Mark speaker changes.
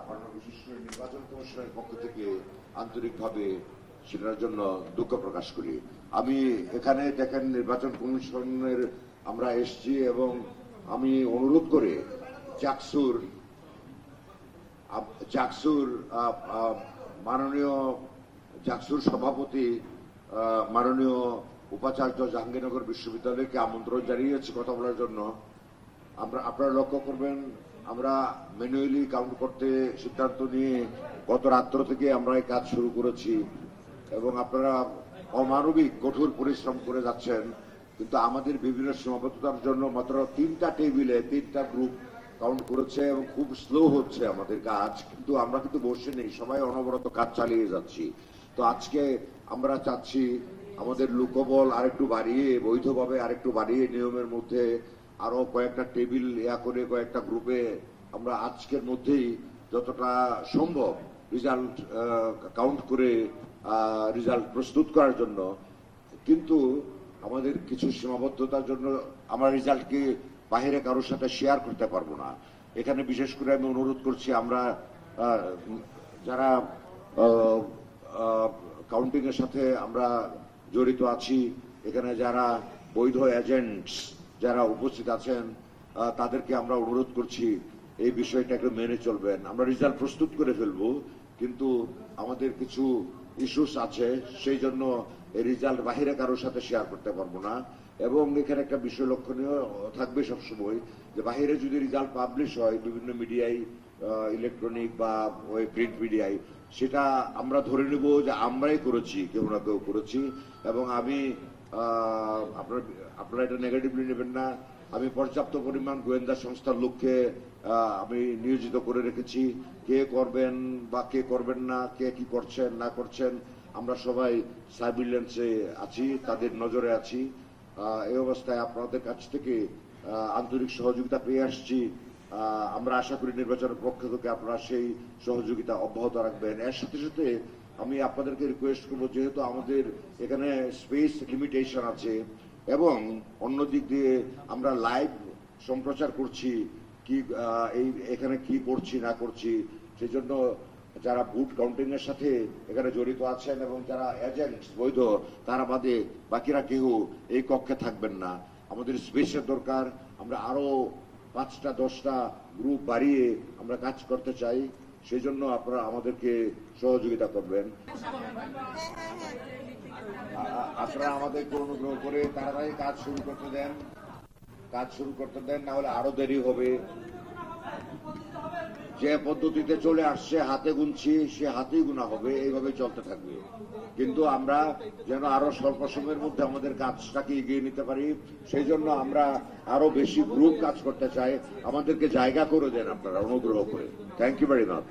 Speaker 1: আমার বিশেষ করে নির্বাচন কমিশনের পক্ষ থেকে আন্তরিকভাবে সেটার জন্য দুঃখ প্রকাশ করি। আমি এখানে দেখেন নির্বাচন কমিশনের আমরা এসছি এবং আমি অনুরোধ করে জাকসুর মাননীয় জাকসুর সভাপতি মাননীয় উপাচার্য জাহাঙ্গীরনগর বিশ্ববিদ্যালয়কে আমন্ত্রণ জানিয়েছি কথা বলার জন্য। আপনারা লক্ষ্য করবেন আমরা ম্যানুয়ালি কাউন্ট করতে সিদ্ধান্ত নিয়ে গত রাত্র থেকে আমরা এই কাজ শুরু করেছি এবং আপনারা অমানবিক কঠোর পরিশ্রম করে যাচ্ছেন, কিন্তু আমাদের বিভিন্ন সীমাবদ্ধতার জন্য মাত্র 3টা টেবিলে 3টা গ্রুপ কাউন্ট করেছে এবং খুব স্লো হচ্ছে আমাদের কাজ, কিন্তু আমরা কিন্তু বসে নেই, সবাই অনবরত কাজ চালিয়ে যাচ্ছি। তো আজকে আমরা চাচ্ছি আমাদের লোকবল আরেকটু বাড়িয়ে, বৈধভাবে আরেকটু বাড়িয়ে নিয়মের মধ্যে আরো কয়েকটা টেবিল করে কয়েকটা গ্রুপে আমরা আজকের মধ্যেই যতটা সম্ভব রেজাল্ট কাউন্ট করে রেজাল্ট প্রস্তুত করার জন্য। কিন্তু আমাদের কিছু সীমাবদ্ধতার জন্য আমরা রেজাল্টকে বাইরে কারোর সাথে শেয়ার করতে পারবো না। এখানে বিশেষ করে আমি অনুরোধ করছি আমরা যারা কাউন্টিং এর সাথে আমরা জড়িত আছি, এখানে যারা বৈধ এজেন্টস যারা উপস্থিত আছেন তাদেরকে আমরা অনুরোধ করছি এই বিষয়টা একটু মেনে চলবেন। আমরা রেজাল্ট প্রস্তুত করে ফেলবো, কিন্তু আমাদের কিছু ইস্যুস আছে, সেই জন্য এই রেজাল্ট বাহিরে কারোর সাথে শেয়ার করতে পারবো না। এবং এখানে একটা বিষয় লক্ষণীয় থাকবে সবসময় যে বাহিরে যদি রেজাল্ট পাবলিশ হয় বিভিন্ন মিডিয়ায়, ইলেকট্রনিক বা ওই প্রিন্ট মিডিয়ায়, সেটা আমরা ধরে নেব যে আমরাই করেছি, কেউ না কেউ করেছি। এবং আমি আপনারা এটা নেগেটিভলি নেবেন না, আমি পর্যাপ্ত পরিমাণ গোয়েন্দা সংস্থার লোককে আমি নিয়োজিত করে রেখেছি। কে করবেন বা কে করবেন না, কে কি করছেন না করছেন, আমরা সবাই সার্ভিলেন্সে আছি, তাদের নজরে আছি। এই অবস্থায় আপনাদের কাছ থেকে আন্তরিক সহযোগিতা পেয়ে আসছি। আমরা আশা করি নির্বাচনের পক্ষ থেকে আপনারা সেই সহযোগিতা অব্যাহত রাখবেন। এর সাথে সাথে আমি আপনাদেরকে রিকোয়েস্ট করবো, যেহেতু আমাদের এখানে স্পেস লিমিটেশন আছে এবং অন্য দিক দিয়ে আমরা লাইভ সম্প্রচার করছি কি এখানে কি করছি না করছি, সেই জন্য যারা ভোট কাউন্টিং এর সাথে এখানে জড়িত আছেন এবং যারা এজেন্ট বৈধ তারা বাদে বাকিরা কেউ এই কক্ষে থাকবেন না। আমাদের স্পেসের দরকার, আমরা আরো 5টা 10টা গ্রুপ বাড়িয়ে আমরা কাজ করতে চাই, সেই জন্য আপনারা আমাদেরকে সহযোগিতা করবেন। আপনারা আমাদেরকে অনুগ্রহ করে তাড়াতাড়ি কাজ শুরু করতে দেন, না হলে আরো দেরি হবে। যে পদ্ধতিতে চলে আসছে হাতে গুনছি, সে হাতেই গুনা হবে, এইভাবে চলতে থাকবে। কিন্তু আমরা যেন আরো স্বল্প সময়ের মধ্যে আমাদের কাজটাকে এগিয়ে নিতে পারি, সেই জন্য আমরা আরো বেশি গ্রুপ কাজ করতে চাই। আমাদেরকে জায়গা করে দেন আপনারা অনুগ্রহ করে। Thank you very much.